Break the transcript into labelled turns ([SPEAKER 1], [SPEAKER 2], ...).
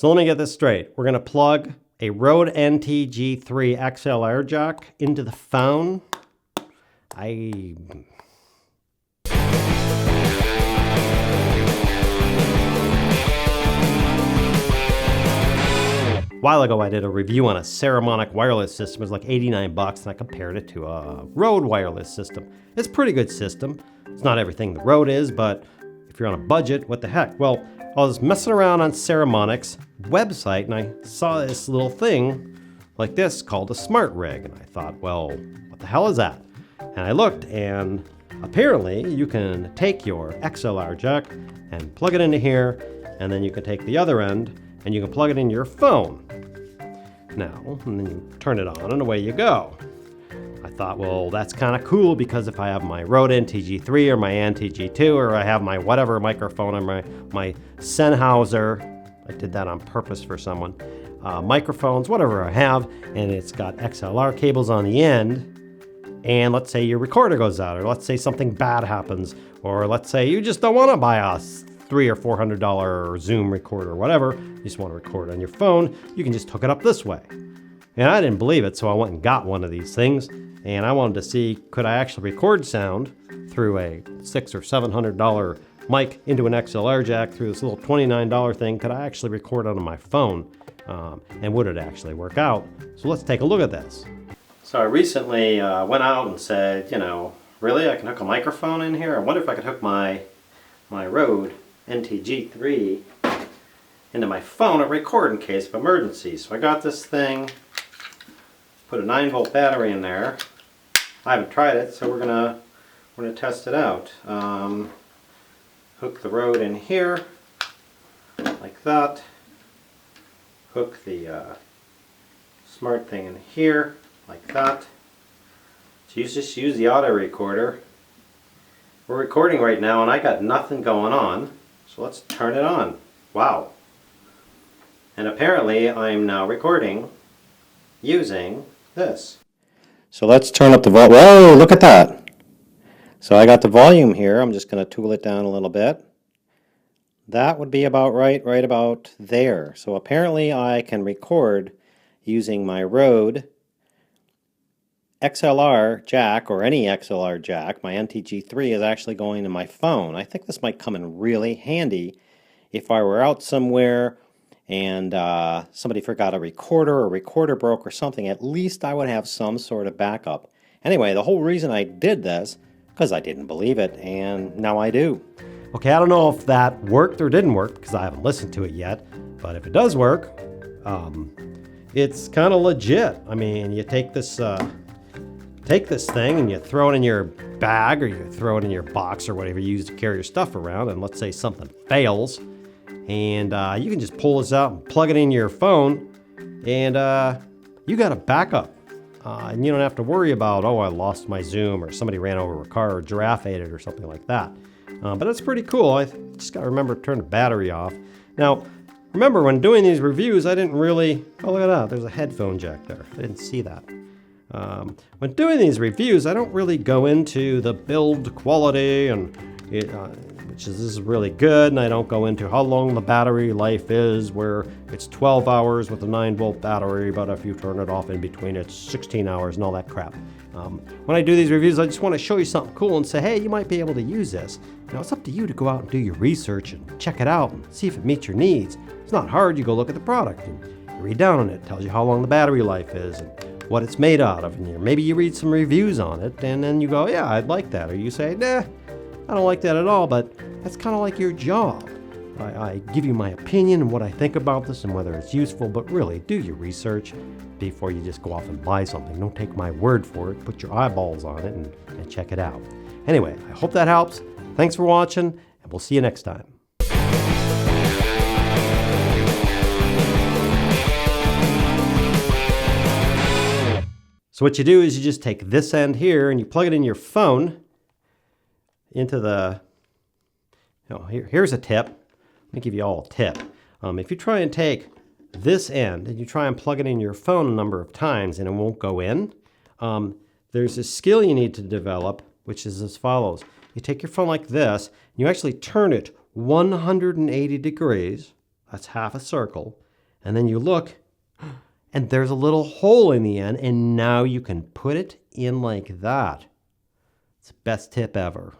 [SPEAKER 1] So let me get this straight. We're going to plug a Rode NTG3 XLR jack into the phone. A while ago I did a review on a Saramonic wireless system. It was like 89 bucks, and I compared it to a Rode wireless system. It's a pretty good system. It's not everything the Rode is, but if you're on a budget, what the heck? Well, I was messing around on Saramonic's website and I saw this little thing like this called a SmartRig, and I thought, well, what the hell is that? And I looked, and apparently you can take your XLR jack and plug it into here, and then you can take the other end and you can plug it in your phone. Now, and then you turn it on and away you go. I thought, well, that's kind of cool, because if I have my Rode NTG3 or my NTG2, or I have my whatever microphone, or my Sennheiser, I did that on purpose for someone, microphones, whatever I have, and it's got XLR cables on the end, and let's say your recorder goes out, or let's say something bad happens, or let's say you just don't want to buy a $300 or $400 Zoom recorder or whatever, you just want to record on your phone, you can just hook it up this way. And I didn't believe it, so I went and got one of these things, and I wanted to see, could I actually record sound through a $600 or $700 mic into an XLR jack through this little $29 thing? Could I actually record onto my phone? And would it actually work out? So let's take a look at this. So I recently went out and said, you know, really, I can hook a microphone in here? I wonder if I could hook my Rode NTG3 into my phone and record in case of emergency. So I got this thing, put a 9-volt battery in there. I haven't tried it, so we're gonna test it out. Hook the Rode in here, like that. Hook the smart thing in here, like that. So you just use the auto recorder. We're recording right now, and I got nothing going on. So let's turn it on. Wow. And apparently I'm now recording using this. So let's turn up the volume. Whoa, look at that. So I got the volume here. I'm just going to tool it down a little bit. That would be about right about there. So apparently I can record using my Rode XLR jack, or any XLR jack. My NTG3 is actually going to my phone. I think this might come in really handy if I were out somewhere and somebody forgot a recorder, or a recorder broke or something. At least I would have some sort of backup. Anyway, the whole reason I did this, because I didn't believe it, and now I do. Okay, I don't know if that worked or didn't work, because I haven't listened to it yet, but if it does work, it's kind of legit. I mean, you take this thing and you throw it in your bag, or you throw it in your box, or whatever you use to carry your stuff around, and let's say something fails, and you can just pull this out and plug it in your phone, and you got a backup. And you don't have to worry about, oh, I lost my Zoom, or somebody ran over a car, or giraffe ate it, or something like that. But it's pretty cool. I just got to remember to turn the battery off. Now, remember, when doing these reviews, I didn't really... Oh, look at that. There's a headphone jack there. I didn't see that. When doing these reviews, I don't really go into the build quality, and this is really good, and I don't go into how long the battery life is, where it's 12 hours with a 9-volt battery, but if you turn it off in between, it's 16 hours and all that crap. When I do these reviews, I just want to show you something cool and say, hey, you might be able to use this. Now, it's up to you to go out and do your research and check it out and see if it meets your needs. It's not hard. You go look at the product and you read down on it. It tells you how long the battery life is and what it's made out of. And maybe you read some reviews on it, and then you go, yeah, I'd like that. Or you say, nah, I don't like that at all, but that's kind of like your job. I give you my opinion and what I think about this and whether it's useful, but really do your research before you just go off and buy something. Don't take my word for it. Put your eyeballs on it and check it out. Anyway, I hope that helps. Thanks for watching, and we'll see you next time. So what you do is you just take this end here and you plug it in your phone into the, here's a tip. Let me give you all a tip. If you try and take this end and you try and plug it in your phone a number of times and it won't go in, there's a skill you need to develop, which is as follows. You take your phone like this, and you actually turn it 180 degrees, that's half a circle,
[SPEAKER 2] And then you look, and there's a little hole in the end, and now you can put it in like that. It's the best tip ever.